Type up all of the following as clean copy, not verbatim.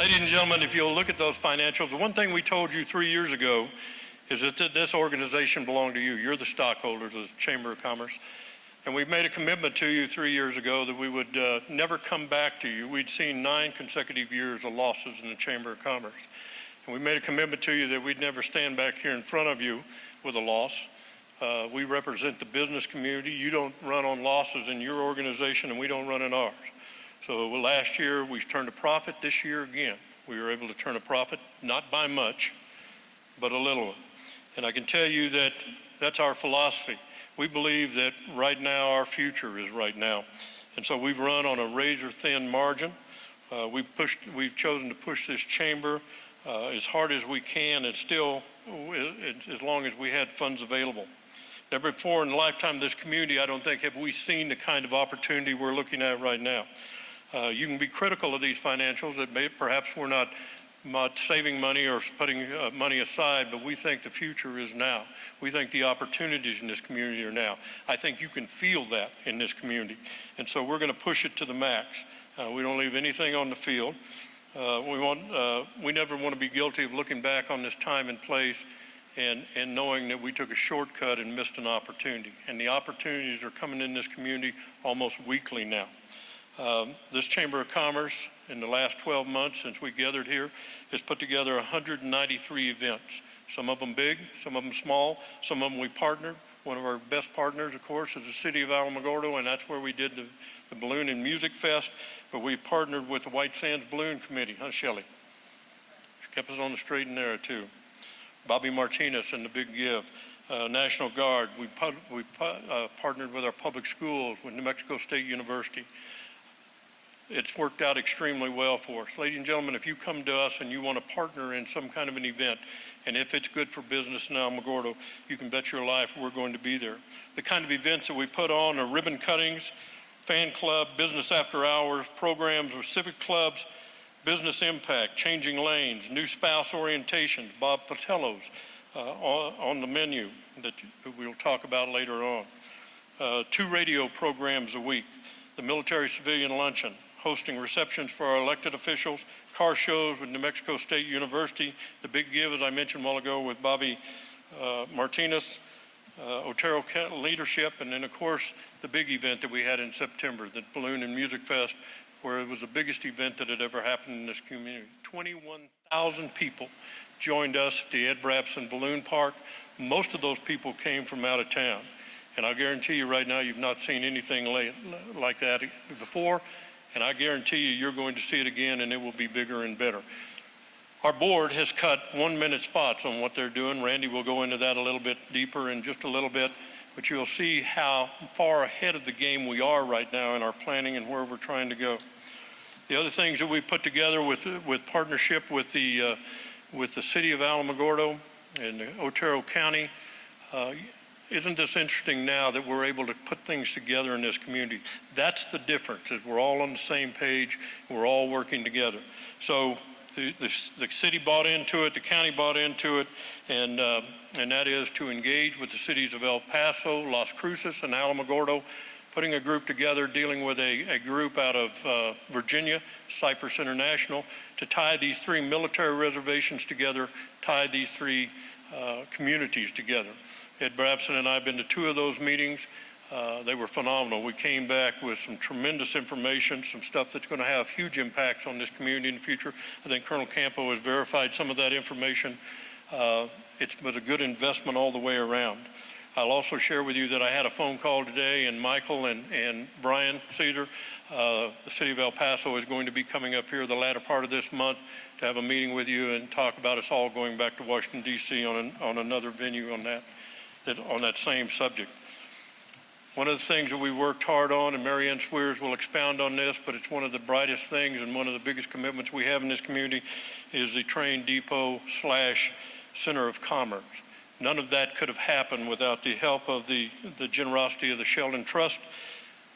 Ladies and gentlemen, if you'll look at those financials, the one thing we told you 3 years ago is that this organization belonged to you. You're the stockholders of the Chamber of Commerce. And we made a commitment to you 3 years ago that we would never come back to you. We'd seen 9 consecutive years of losses in the Chamber of Commerce. And we made a commitment to you that we'd never stand back here in front of you with a loss. We represent the business community. You don't run on losses in your organization, and we don't run in ours. So last year, we turned a profit. This year, again, we were able to turn a profit, not by much, but a little. And I can tell you that that's our philosophy. We believe that right now, our future is right now. And so we've run on a razor-thin margin. We've chosen to push this chamber as hard as we can, and still as long as we had funds available. Never before in the lifetime of this community, I don't think, have we seen the kind of opportunity we're looking at right now. You can be critical of these financials, that perhaps we're not saving money or putting money aside, but we think the future is now. We think the opportunities in this community are now. I think you can feel that in this community. And so we're going to push it to the max. We don't leave anything on the field. We never want to be guilty of looking back on this time and place and knowing that we took a shortcut and missed an opportunity. And the opportunities are coming in this community almost weekly now. This Chamber of Commerce, in the last 12 months since we gathered here, has put together 193 events. Some of them big, some of them small, some of them we partnered. One of our best partners, of course, is the city of Alamogordo, and that's where we did the Balloon and Music Fest. But we've partnered with the White Sands Balloon Committee, huh, Shelley? She kept us on the straight and narrow, too. Bobby Martinez and the Big Give. National Guard, we partnered with our public schools, with New Mexico State University. It's worked out extremely well for us. Ladies and gentlemen, if you come to us and you want to partner in some kind of an event, and if it's good for business in Alamogordo, you can bet your life we're going to be there. The kind of events that we put on are ribbon cuttings, fan club, business after hours, programs with civic clubs, business impact, changing lanes, new spouse orientations, Bob Patello's on the menu that we'll talk about later on. 2 radio programs a week, the military civilian luncheon, hosting receptions for our elected officials, car shows with New Mexico State University, the Big Give, as I mentioned a while ago, with Bobby Martinez, Otero Leadership, and then, of course, the big event that we had in September, the Balloon and Music Fest, where it was the biggest event that had ever happened in this community. 21,000 people joined us at the Ed Brabson Balloon Park. Most of those people came from out of town. And I guarantee you right now, you've not seen anything like that before. And I guarantee you, you're going to see it again, and it will be bigger and better. Our board has cut 1-minute spots on what they're doing. Randy will go into that a little bit deeper in just a little bit, but you'll see how far ahead of the game we are right now in our planning and where we're trying to go. The other things that we put together with partnership with the city of Alamogordo and Otero County, isn't this interesting now that we're able to put things together in this community? That's the difference, is we're all on the same page, we're all working together. So the city bought into it, the county bought into it, and that is to engage with the cities of El Paso, Las Cruces, and Alamogordo, putting a group together, dealing with a group out of Virginia, Cypress International, to tie these 3 military reservations together, tie these 3 communities together. Ed Brabson and I have been to 2 of those meetings. They were phenomenal. We came back with some tremendous information, some stuff that's going to have huge impacts on this community in the future. I think Colonel Campo has verified some of that information. It was a good investment all the way around. I'll also share with you that I had a phone call today, and Michael and Brian Cedar, the city of El Paso, is going to be coming up here the latter part of this month to have a meeting with you and talk about us all going back to Washington, D.C. on another venue on that same subject. One of the things that we worked hard on, and Marianne Swears will expound on this, but it's one of the brightest things and one of the biggest commitments we have in this community, is the train depot / center of commerce. None of that could have happened without the help of the generosity of the Sheldon Trust,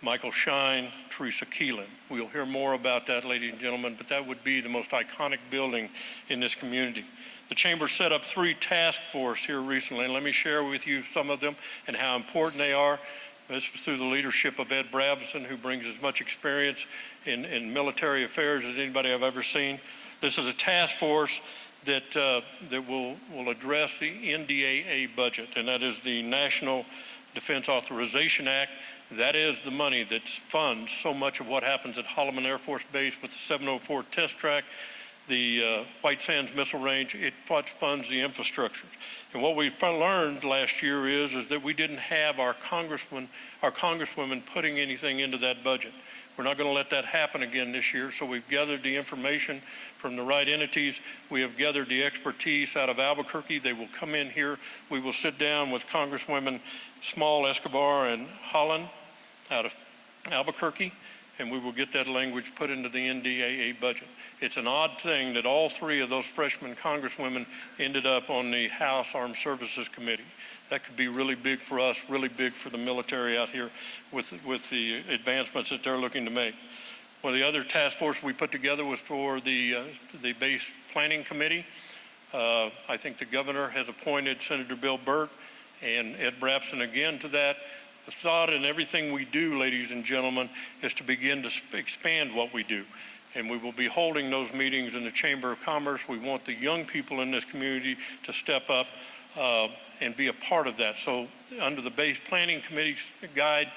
Michael Shine, Teresa Keelan. We'll hear more about that, ladies and gentlemen, but that would be the most iconic building in this community. The Chamber set up 3 task forces here recently, and let me share with you some of them and how important they are. This was through the leadership of Ed Brabson, who brings as much experience in military affairs as anybody I've ever seen. This is a task force that will address the NDAA budget, and that is the National Defense Authorization Act. That is the money that funds so much of what happens at Holloman Air Force Base with the 704 test track, the White Sands Missile Range. It funds the infrastructure. And what we learned last year is that we didn't have our congresswomen putting anything into that budget. We're not going to let that happen again this year, so we've gathered the information from the right entities. We have gathered the expertise out of Albuquerque. They will come in here. We will sit down with Congresswomen Small, Escobar, and Holland out of Albuquerque, and we will get that language put into the NDAA budget. It's an odd thing that all three of those freshman congresswomen ended up on the House Armed Services Committee. That could be really big for us, really big for the military out here with the advancements that they're looking to make. One of the other task force we put together was for the base planning committee. I think the governor has appointed Senator Bill Burt and Ed Brapson again to that. The thought in everything we do, ladies and gentlemen, is to begin to expand what we do. And we will be holding those meetings in the Chamber of Commerce. We want the young people in this community to step up and be a part of that. So under the base planning committee's guide,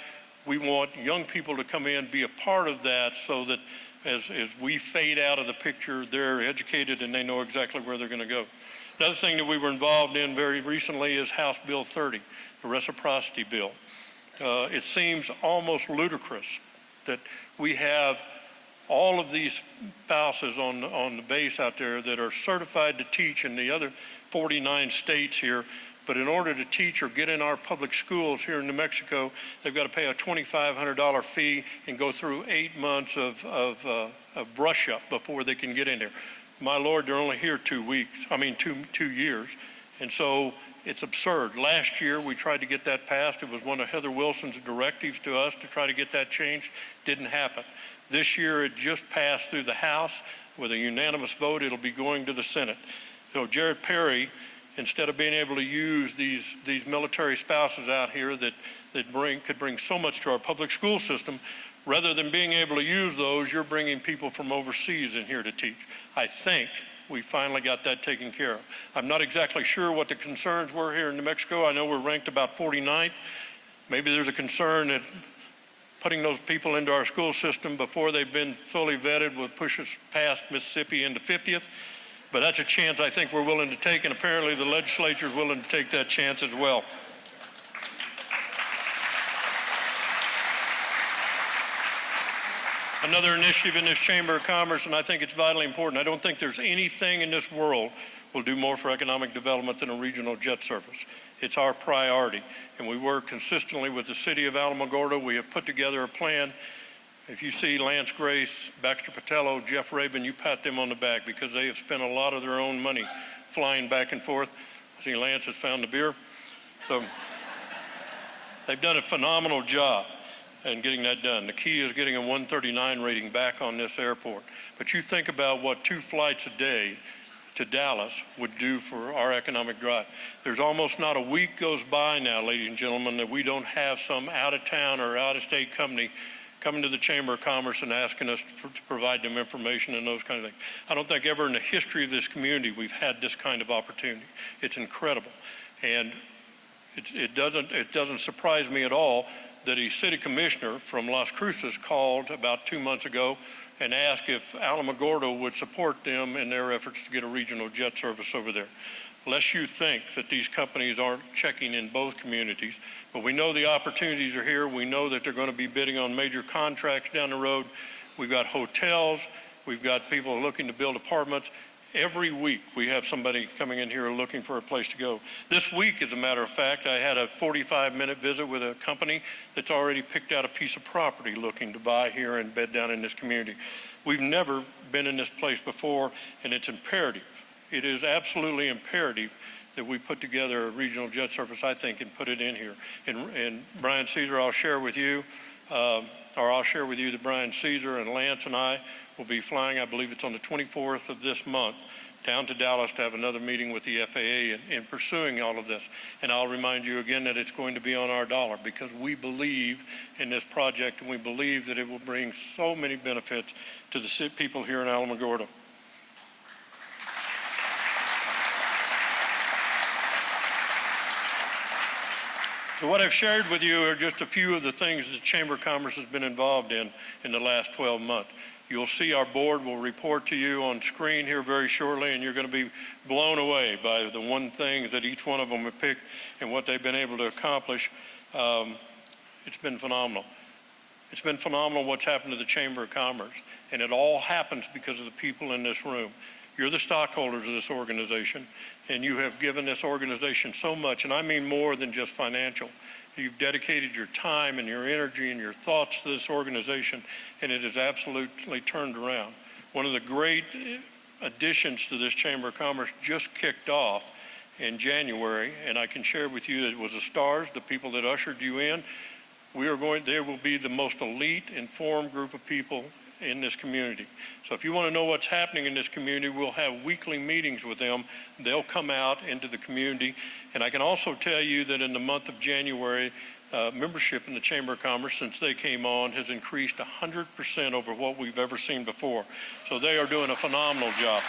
we want young people to come in, be a part of that, so that as we fade out of the picture, they're educated and they know exactly where they're going to go. Another thing that we were involved in very recently is House Bill 30, the reciprocity bill. It seems almost ludicrous that we have all of these spouses on the base out there that are certified to teach in the other 49 states here, but in order to teach or get in our public schools here in New Mexico, they've got to pay a $2,500 fee and go through 8 months of brush up before they can get in there. My Lord, they're only here 2 years. And so it's absurd. Last year, we tried to get that passed. It was one of Heather Wilson's directives to us to try to get that changed. Didn't happen. This year, it just passed through the House with a unanimous vote. It'll be going to the Senate. So Jared Perry, instead of being able to use these military spouses out here that could bring so much to our public school system, rather than being able to use those, you're bringing people from overseas in here to teach. I think we finally got that taken care of. I'm not exactly sure what the concerns were here in New Mexico. I know we're ranked about 49th. Maybe there's a concern that putting those people into our school system before they've been fully vetted will push us past Mississippi into 50th. But that's a chance I think we're willing to take, and apparently the legislature is willing to take that chance as well. Another initiative in this Chamber of Commerce, and I think it's vitally important. I don't think there's anything in this world will do more for economic development than a regional jet service. It's our priority, and we work consistently with the city of Alamogordo. We have put together a plan. If you see Lance Grace, Baxter Patello, Jeff Rabin, you pat them on the back because they have spent a lot of their own money flying back and forth. I see Lance has found the beer. So they've done a phenomenal job in getting that done. The key is getting a 139 rating back on this airport. But you think about what 2 flights a day to Dallas would do for our economic drive. There's almost not a week goes by now, ladies and gentlemen, that we don't have some out-of-town or out-of-state company coming to the Chamber of Commerce and asking us to provide them information and those kind of things. I don't think ever in the history of this community we've had this kind of opportunity. It's incredible. And it doesn't surprise me at all that a city commissioner from Las Cruces called about 2 months ago and asked if Alamogordo would support them in their efforts to get a regional jet service over there. Lest you think that these companies aren't checking in both communities, but we know the opportunities are here. We know that they're going to be bidding on major contracts down the road. We've got hotels. We've got people looking to build apartments. Every week we have somebody coming in here looking for a place to go. This week, as a matter of fact, I had a 45-minute visit with a company that's already picked out a piece of property looking to buy here and bed down in this community. We've never been in this place before, and it's imperative. It is absolutely imperative that we put together a regional jet service, I think, and put it in here. And Brian Caesar, I'll share with you that Brian Caesar and Lance and I will be flying, I believe it's on the 24th of this month, down to Dallas to have another meeting with the FAA in pursuing all of this. And I'll remind you again that it's going to be on our dollar because we believe in this project and we believe that it will bring so many benefits to the people here in Alamogordo. So what I've shared with you are just a few of the things that Chamber of Commerce has been involved in the last 12 months. You'll see our board will report to you on screen here very shortly, and you're going to be blown away by the one thing that each one of them have picked and what they've been able to accomplish. It's been phenomenal. It's been phenomenal what's happened to the Chamber of Commerce, and it all happens because of the people in this room. You're the stockholders of this organization, and you have given this organization so much, and I mean more than just financial. You've dedicated your time and your energy and your thoughts to this organization, and it has absolutely turned around. One of the great additions to this Chamber of Commerce just kicked off in January, and I can share with you that it was the stars, the people that ushered you in. There will be the most elite, informed group of people in this community. So if you want to know what's happening in this community, we'll have weekly meetings with them. They'll come out into the community. And I can also tell you that in the month of January, membership in the Chamber of Commerce, since they came on, has increased 100% over what we've ever seen before. So they are doing a phenomenal job.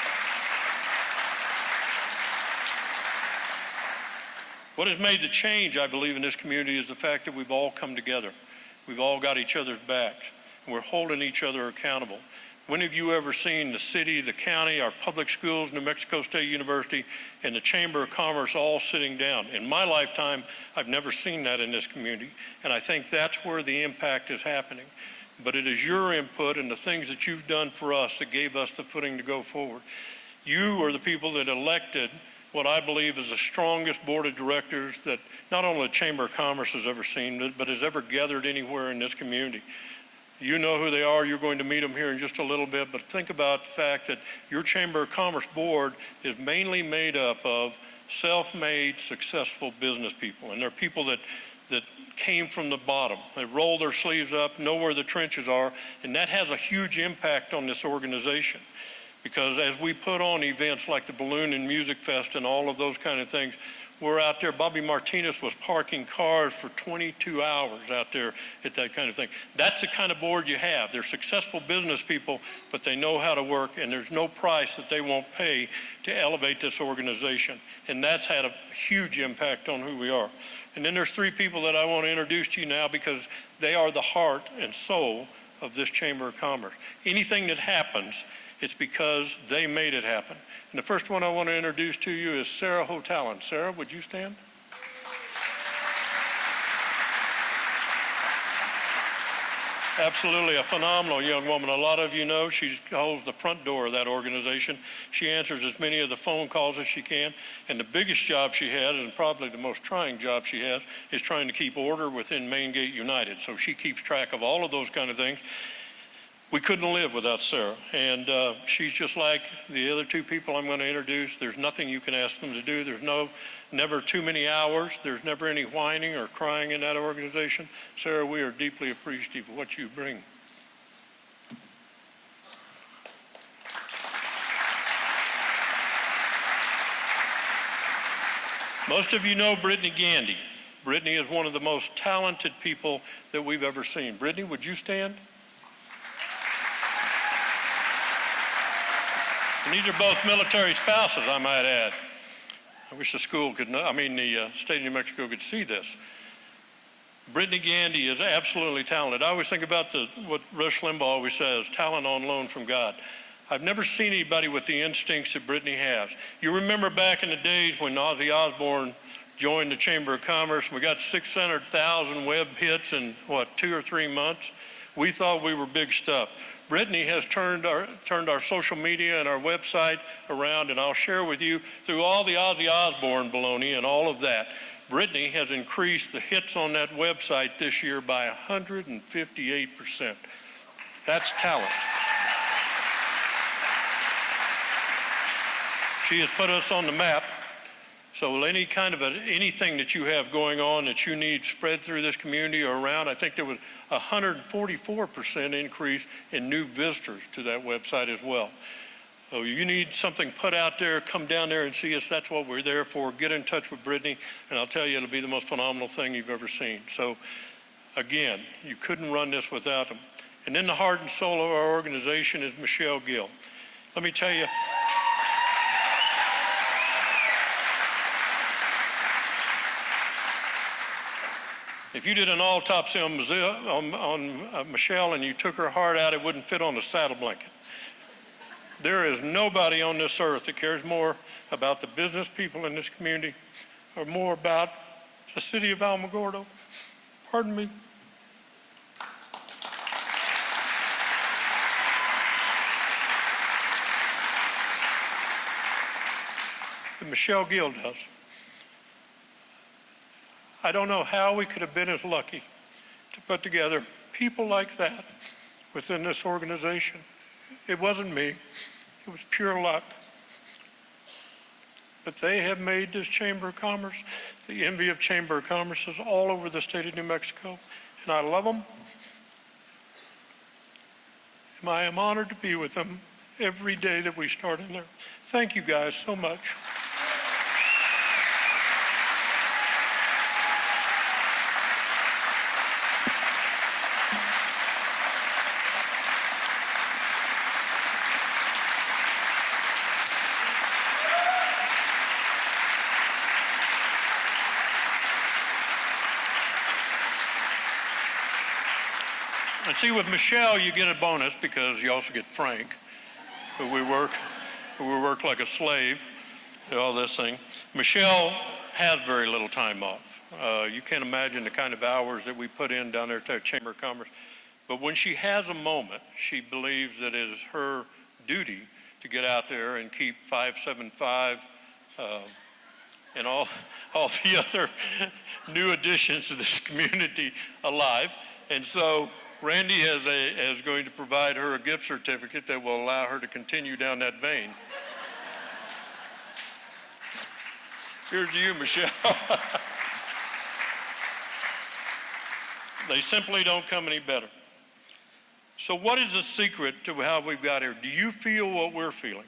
What has made the change, I believe, in this community is the fact that we've all come together. We've all got each other's backs. We're holding each other accountable. When have you ever seen the city, the county, our public schools, New Mexico State University, and the Chamber of Commerce all sitting down? In my lifetime, I've never seen that in this community, and I think that's where the impact is happening. But it is your input and the things that you've done for us that gave us the footing to go forward. You are the people that elected what I believe is the strongest board of directors that not only the Chamber of Commerce has ever seen, but has ever gathered anywhere in this community. You know who they are. You're going to meet them here in just a little bit, but think about the fact that your Chamber of Commerce board is mainly made up of self-made, successful business people, and they're people that came from the bottom. They roll their sleeves up, know where the trenches are, and that has a huge impact on this organization. Because as we put on events like the Balloon and Music Fest and all of those kind of things, we're out there. Bobby Martinez was parking cars for 22 hours out there at that kind of thing. That's the kind of board you have. They're successful business people, but they know how to work, and there's no price that they won't pay to elevate this organization. And that's had a huge impact on who we are. And then there's three people that I want to introduce to you now because they are the heart and soul of this Chamber of Commerce. Anything that happens, it's because they made it happen. And the first one I want to introduce to you is Sarah Hotalan. Sarah, would you stand? Absolutely a phenomenal young woman. A lot of you know she holds the front door of that organization. She answers as many of the phone calls as she can. And the biggest job she has, and probably the most trying job she has, is trying to keep order within Main Gate United. So she keeps track of all of those kind of things. We couldn't live without Sarah, and she's just like the other two people I'm going to introduce. There's nothing you can ask them to do. There's never too many hours. There's never any whining or crying in that organization. Sarah, we are deeply appreciative of what you bring. Most of you know Brittany Gandy. Brittany is one of the most talented people that we've ever seen. Brittany, would you stand? And these are both military spouses, I might add. I wish the school could know, the state of New Mexico could see this. Brittany Gandy is absolutely talented. I always think about what Rush Limbaugh always says, talent on loan from God. I've never seen anybody with the instincts that Brittany has. You remember back in the days when Ozzy Osbourne joined the Chamber of Commerce, we got 600,000 web hits in, 2 or 3 months? We thought we were big stuff. Brittany has turned our social media and our website around, and I'll share with you, through all the Ozzy Osbourne baloney and all of that, Brittany has increased the hits on that website this year by 158%. That's talent. She has put us on the map. So anything that you have going on that you need spread through this community or around, I think there was a 144% increase in new visitors to that website as well. So you need something put out there, come down there and see us. That's what we're there for. Get in touch with Brittany, and I'll tell you, it'll be the most phenomenal thing you've ever seen. So again, you couldn't run this without them. And then the heart and soul of our organization is Michelle Gill. Let me tell you, If you did an autopsy on Michelle and you took her heart out, it wouldn't fit on a saddle blanket. There is nobody on this earth that cares more about the business people in this community or more about the city of Alamogordo. Pardon me. That Michelle Gill does. I don't know how we could have been as lucky to put together people like that within this organization. It wasn't me, it was pure luck. But they have made this Chamber of Commerce the envy of Chamber of Commerces all over the state of New Mexico. And I love them. And I am honored to be with them every day that we start in there. Thank you guys so much. And see, with Michelle, you get a bonus because you also get Frank, but we work like a slave, all this thing. Michelle has very little time off. You can't imagine the kind of hours that we put in down there at the Chamber of Commerce. But when she has a moment, she believes that it is her duty to get out there and keep 575 and all the other new additions to this community alive. And so Randy is going to provide her a gift certificate that will allow her to continue down that vein. Here's to you, Michelle. They simply don't come any better. So what is the secret to how we've got here? Do you feel what we're feeling?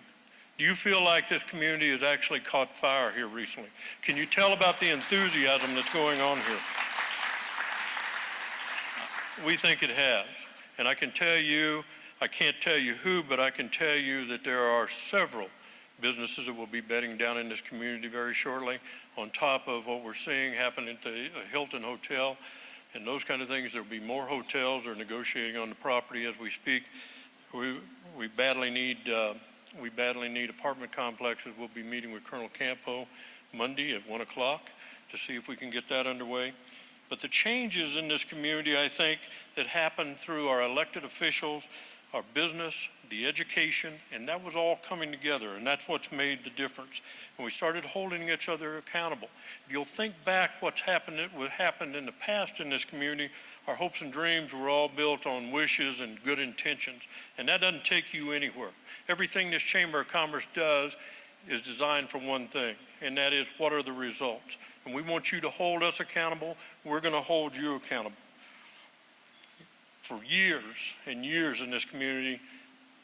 Do you feel like this community has actually caught fire here recently? Can you tell about the enthusiasm that's going on here? We think it has. And I can tell you, I can't tell you who, but I can tell you that there are several businesses that will be bedding down in this community very shortly, on top of what we're seeing happen at the Hilton Hotel and those kind of things. There will be more hotels that are negotiating on the property as we speak. We badly need apartment complexes. We'll be meeting with Colonel Campo Monday at 1 o'clock to see if we can get that underway. But the changes in this community, I think, that happened through our elected officials, our business, the education, and that was all coming together, and that's what's made the difference. And we started holding each other accountable. If you'll think back what happened in the past in this community, our hopes and dreams were all built on wishes and good intentions, and that doesn't take you anywhere. Everything this Chamber of Commerce does is designed for one thing, and that is, what are the results? And we want you to hold us accountable. We're going to hold you accountable. For years and years in this community,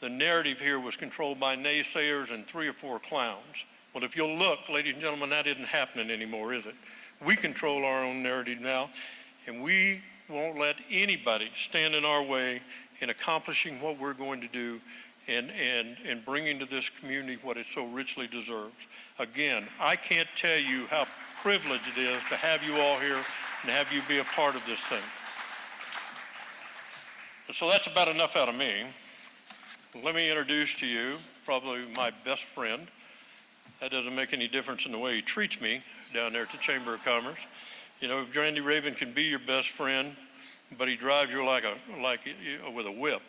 the narrative here was controlled by naysayers and 3 or 4 clowns. Well, if you'll look, ladies and gentlemen, that isn't happening anymore, is it? We control our own narrative now, and we won't let anybody stand in our way in accomplishing what we're going to do and bringing to this community what it so richly deserves. Again, I can't tell you how privileged it is to have you all here and have you be a part of this thing. So that's about enough out of me. Let me introduce to you probably my best friend. That doesn't make any difference in the way he treats me down there at the Chamber of Commerce. You know, Randy Rabin can be your best friend, but he drives you with a whip.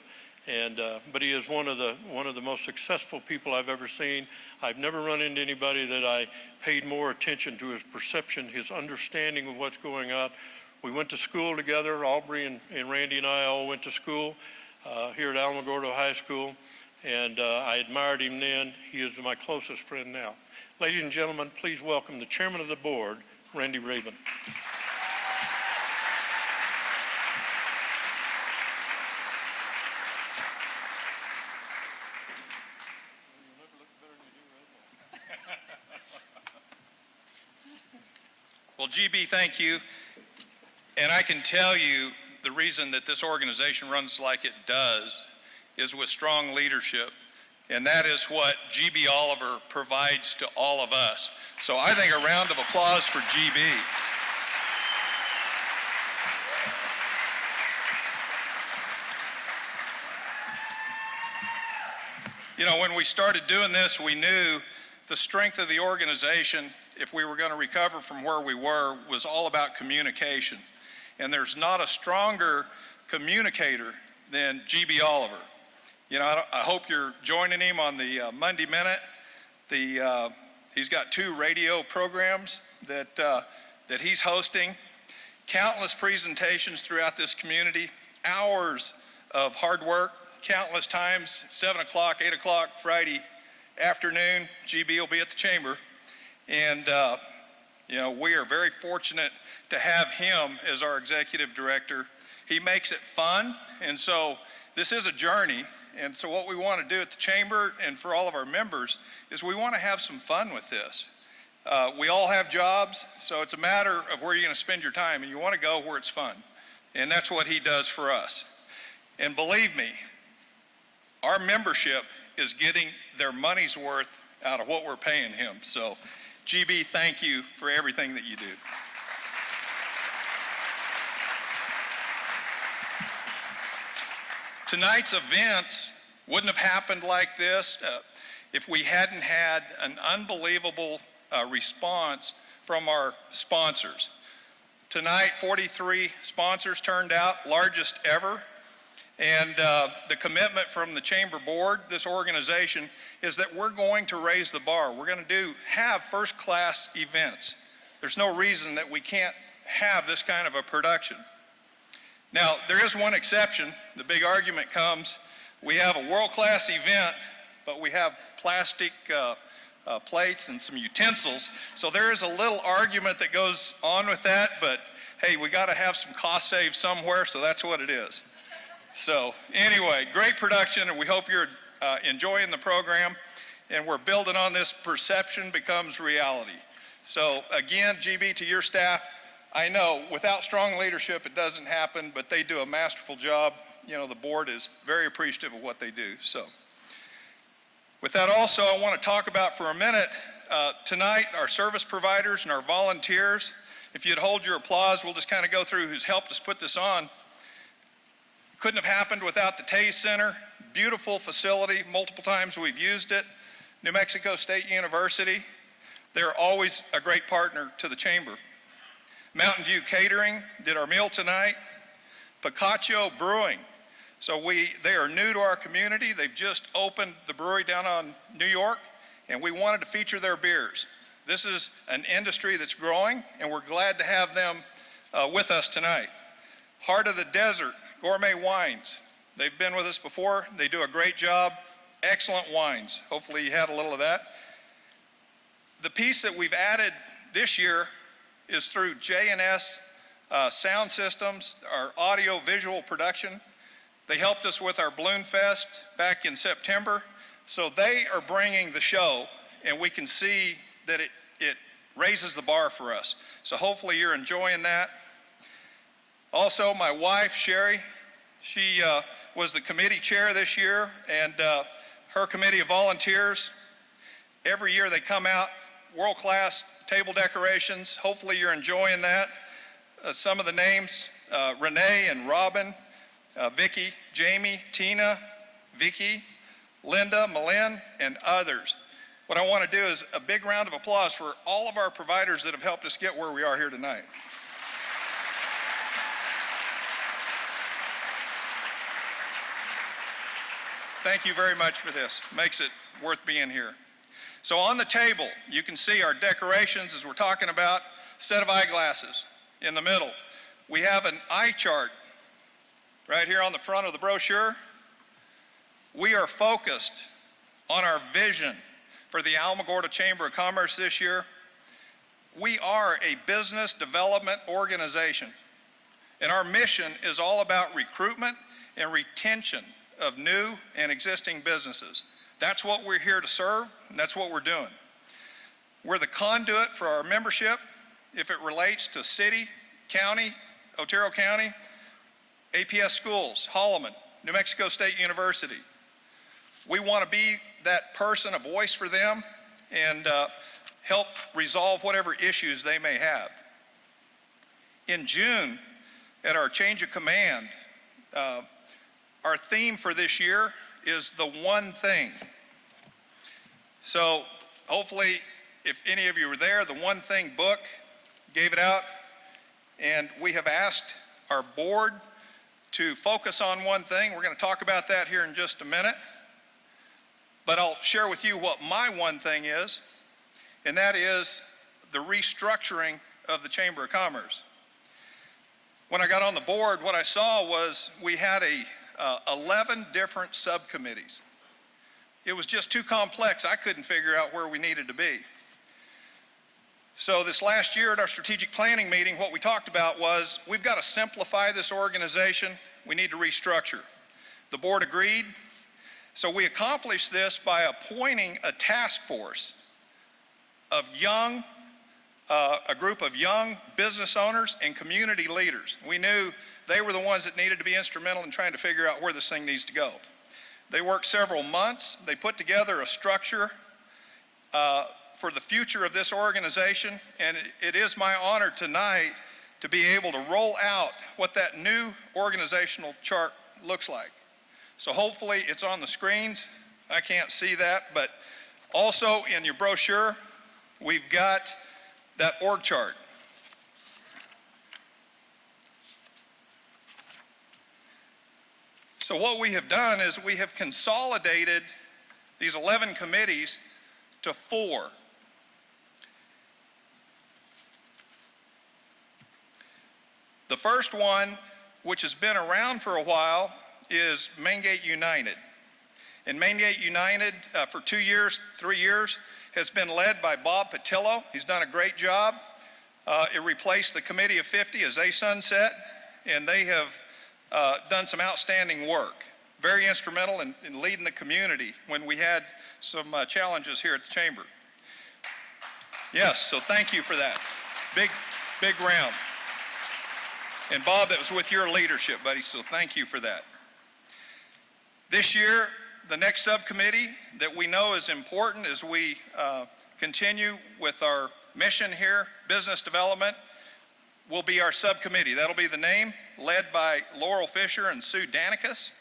But he is one of the most successful people I've ever seen. I've never run into anybody that I paid more attention to his perception, his understanding of what's going on. We went to school together. Aubrey and Randy and I all went to school here at Alamogordo High School, and I admired him then. He is my closest friend now. Ladies and gentlemen, please welcome the chairman of the board, Randy Rabin. Well, GB, thank you. And I can tell you the reason that this organization runs like it does is with strong leadership. And that is what GB Oliver provides to all of us. So I think a round of applause for GB. You know, when we started doing this, we knew the strength of the organization, if we were going to recover from where we were, was all about communication. And there's not a stronger communicator than GB Oliver. You know, I hope you're joining him on the Monday Minute. He's got 2 radio programs that he's hosting, countless presentations throughout this community, hours of hard work, countless times, 7 o'clock, 8 o'clock Friday afternoon, GB will be at the chamber. And, you know, we are very fortunate to have him as our executive director. He makes it fun, and so this is a journey. And so what we want to do at the chamber and for all of our members is we want to have some fun with this. We all have jobs, so it's a matter of where you're going to spend your time, and you want to go where it's fun. And that's what he does for us. And believe me, our membership is getting their money's worth out of what we're paying him. So, GB, thank you for everything that you do. Tonight's event wouldn't have happened like this if we hadn't had an unbelievable response from our sponsors. Tonight, 43 sponsors turned out, largest ever. And the commitment from the Chamber Board, this organization, is that we're going to raise the bar. We're going to have first-class events. There's no reason that we can't have this kind of a production. Now, there is one exception. The big argument comes, we have a world-class event, but we have plastic plates and some utensils. So there is a little argument that goes on with that, but hey, we got to have some cost saves somewhere, so that's what it is. So anyway, great production, and we hope you're enjoying the program, and we're building on this perception becomes reality. So again, GB, to your staff, I know without strong leadership it doesn't happen, but they do a masterful job. You know, the board is very appreciative of what they do. So with that also, I want to talk about for a minute tonight our service providers and our volunteers. If you'd hold your applause, we'll just kind of go through who's helped us put this on. Couldn't have happened without the Taze Center. Beautiful facility, multiple times we've used it. New Mexico State University, they're always a great partner to the chamber. Mountain View Catering did our meal tonight. Picacho Brewing, so they are new to our community. They've just opened the brewery down on New York, and we wanted to feature their beers. This is an industry that's growing, and we're glad to have them with us tonight. Heart of the Desert Gourmet Wines. They've been with us before. They do a great job. Excellent wines. Hopefully you had a little of that. The piece that we've added this year is through J&S Sound Systems, our audio visual production. They helped us with our Balloon Fest back in September. So they are bringing the show, and we can see that it raises the bar for us. So hopefully you're enjoying that. Also, my wife, Sherry, she was the committee chair this year, and her committee of volunteers, every year they come out, world-class table decorations. Hopefully you're enjoying that. Some of the names, Renee and Robin, Vicki, Jamie, Tina, Vicki, Linda, Malin, and others. What I want to do is a big round of applause for all of our providers that have helped us get where we are here tonight. Thank you very much for this. Makes it worth being here. So on the table, you can see our decorations as we're talking about, set of eyeglasses in the middle. We have an eye chart right here on the front of the brochure. We are focused on our vision for the Alamogordo Chamber of Commerce this year. We are a business development organization, and our mission is all about recruitment and retention of new and existing businesses. That's what we're here to serve, and that's what we're doing. We're the conduit for our membership if it relates to city, county, Otero County, APS schools, Holloman, New Mexico State University. We want to be that person, a voice for them, and help resolve whatever issues they may have. In June, at our change of command, our theme for this year is the one thing. So hopefully, if any of you were there, the One Thing book gave it out, and we have asked our board to focus on one thing. We're going to talk about that here in just a minute. But I'll share with you what my one thing is, and that is the restructuring of the Chamber of Commerce. When I got on the board, what I saw was we had 11 different subcommittees. It was just too complex. I couldn't figure out where we needed to be. So this last year at our strategic planning meeting, what we talked about was we've got to simplify this organization. We need to restructure. The board agreed. So we accomplished this by appointing a task force of a group of young business owners and community leaders. We knew they were the ones that needed to be instrumental in trying to figure out where this thing needs to go. They worked several months. They put together a structure for the future of this organization, and it is my honor tonight to be able to roll out what that new organizational chart looks like. So hopefully it's on the screens. I can't see that, but also in your brochure, we've got that org chart. So what we have done is we have consolidated these 11 committees to 4. The first one, which has been around for a while, is Banquet United. And Banquet United for 2 years, 3 years, has been led by Bob Patillo. He's done a great job. It replaced the Committee of 50 as they sunset, and they have done some outstanding work. Very instrumental in leading the community when we had some challenges here at the Chamber. Yes, so thank you for that. Big round. And Bob, that was with your leadership, buddy, so thank you for that. This year, the next subcommittee that we know is important as we continue with our mission here, business development, will be our subcommittee. That'll be the name, led by Laurel Fisher and Sue Danikas.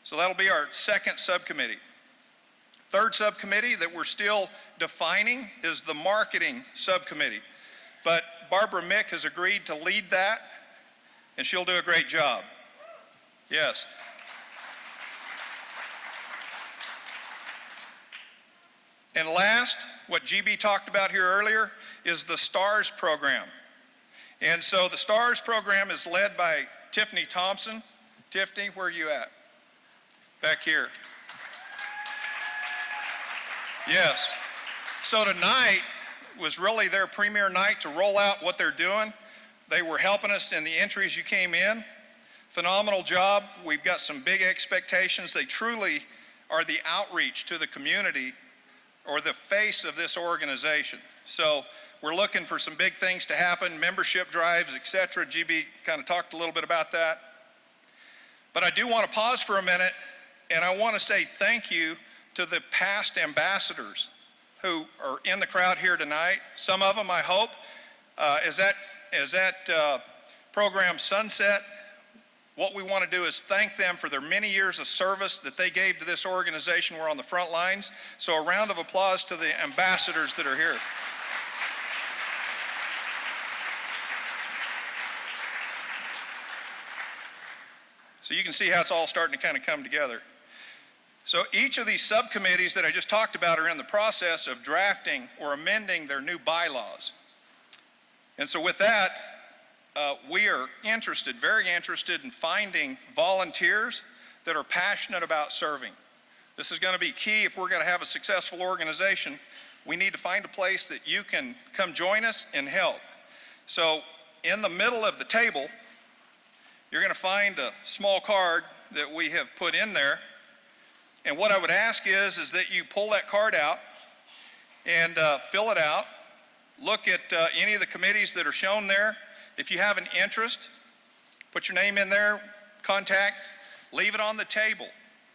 So that'll be our second subcommittee. Third subcommittee that we're still defining is the marketing subcommittee. But Barbara Mick has agreed to lead that, and she'll do a great job. Yes. And last, what GB talked about here earlier, is the STARS program. And so the STARS program is led by Tiffany Thompson. Tiffany, where are you at? Back here. Yes. So tonight was really their premier night to roll out what they're doing. They were helping us in the entries you came in. Phenomenal job. We've got some big expectations. They truly are the outreach to the community or the face of this organization. So we're looking for some big things to happen, membership drives, et cetera. GB kind of talked a little bit about that. But I do want to pause for a minute, and I want to say thank you to the past ambassadors who are in the crowd here tonight. Some of them, I hope, as that program sunset, what we want to do is thank them for their many years of service that they gave to this organization. We're on the front lines. So a round of applause to the ambassadors that are here. So you can see how it's all starting to kind of come together. So each of these subcommittees that I just talked about are in the process of drafting or amending their new bylaws. And so with that, we are interested, very interested in finding volunteers that are passionate about serving. This is going to be key if we're going to have a successful organization. We need to find a place that you can come join us and help. So in the middle of the table, you're going to find a small card that we have put in there. And what I would ask is that you pull that card out and fill it out. Look at any of the committees that are shown there. If you have an interest, put your name in there, contact, leave it on the table,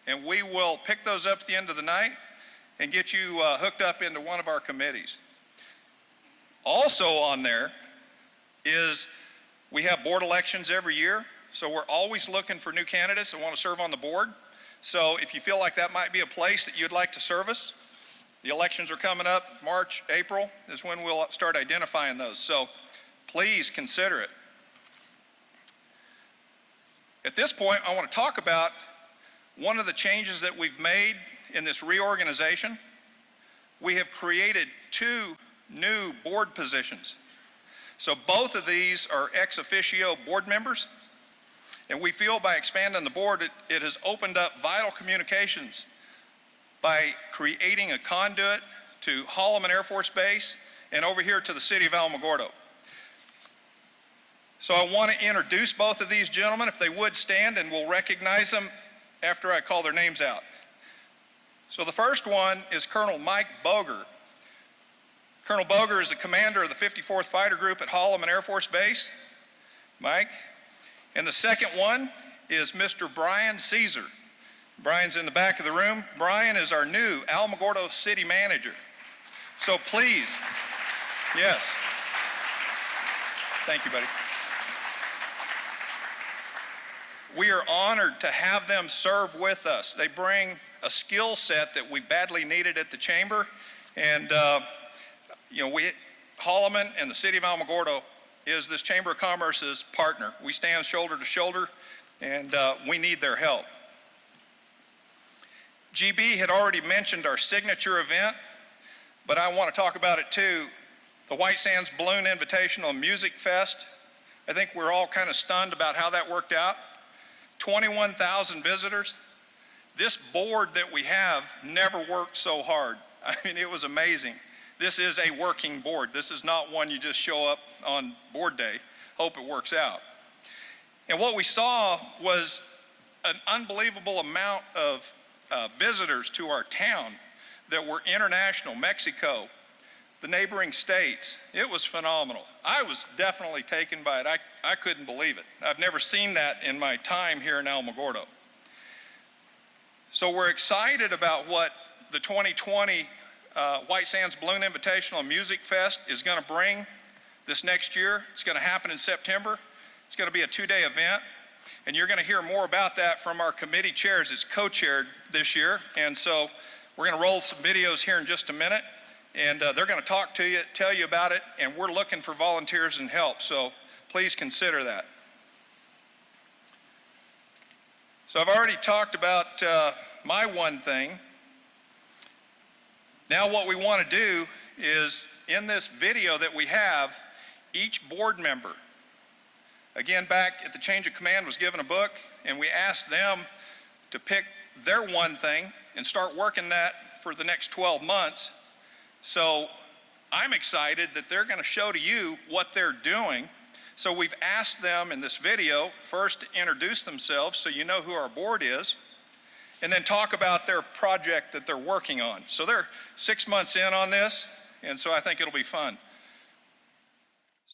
and we will pick those up at the end of the night and get you hooked up into one of our committees. Also on there is we have board elections every year, so we're always looking for new candidates that want to serve on the board. So if you feel like that might be a place that you'd like to service, The elections are coming up, March, April is when we'll start identifying those. So please consider it. At this point, I want to talk about one of the changes that we've made in this reorganization. We have created 2 new board positions. So both of these are ex officio board members, and we feel by expanding the board, it has opened up vital communications by creating a conduit to Holloman Air Force Base and over here to the city of Alamogordo. So I want to introduce both of these gentlemen, if they would stand, and we'll recognize them after I call their names out. So the first one is Colonel Mike Boger. Colonel Boger is the commander of the 54th Fighter Group at Holloman Air Force Base. Mike. And the second one is Mr. Brian Caesar. Brian's in the back of the room. Brian is our new Alamogordo City Manager. So please, yes. Thank you, buddy. We are honored to have them serve with us. They bring a skill set that we badly needed at the chamber, and Holloman and the city of Alamogordo is this Chamber of Commerce's partner. We stand shoulder to shoulder, and we need their help. GB had already mentioned our signature event, but I want to talk about it too. The White Sands Balloon Invitational Music Fest. I think we're all kind of stunned about how that worked out. 21,000 visitors. This board that we have never worked so hard. I mean, it was amazing. This is a working board. This is not one you just show up on board day, hope it works out. And what we saw was an unbelievable amount of visitors to our town that were international, Mexico, the neighboring states. It was phenomenal. I was definitely taken by it. I couldn't believe it. I've never seen that in my time here in Alamogordo. So we're excited about what the 2020 White Sands Balloon Invitational Music Fest is going to bring this next year. It's going to happen in September. It's going to be a 2-day event, and you're going to hear more about that from our committee chairs. It's co-chaired this year, and so we're going to roll some videos here in just a minute, and they're going to talk to you, tell you about it, and we're looking for volunteers and help, so please consider that. So I've already talked about my one thing. Now what we want to do is, in this video that we have, each board member, again back at the change of command, was given a book, and we asked them to pick their one thing and start working that for the next 12 months. So I'm excited that they're going to show to you what they're doing. So we've asked them in this video first to introduce themselves so you know who our board is, and then talk about their project that they're working on. So they're 6 months in on this, and so I think it'll be fun.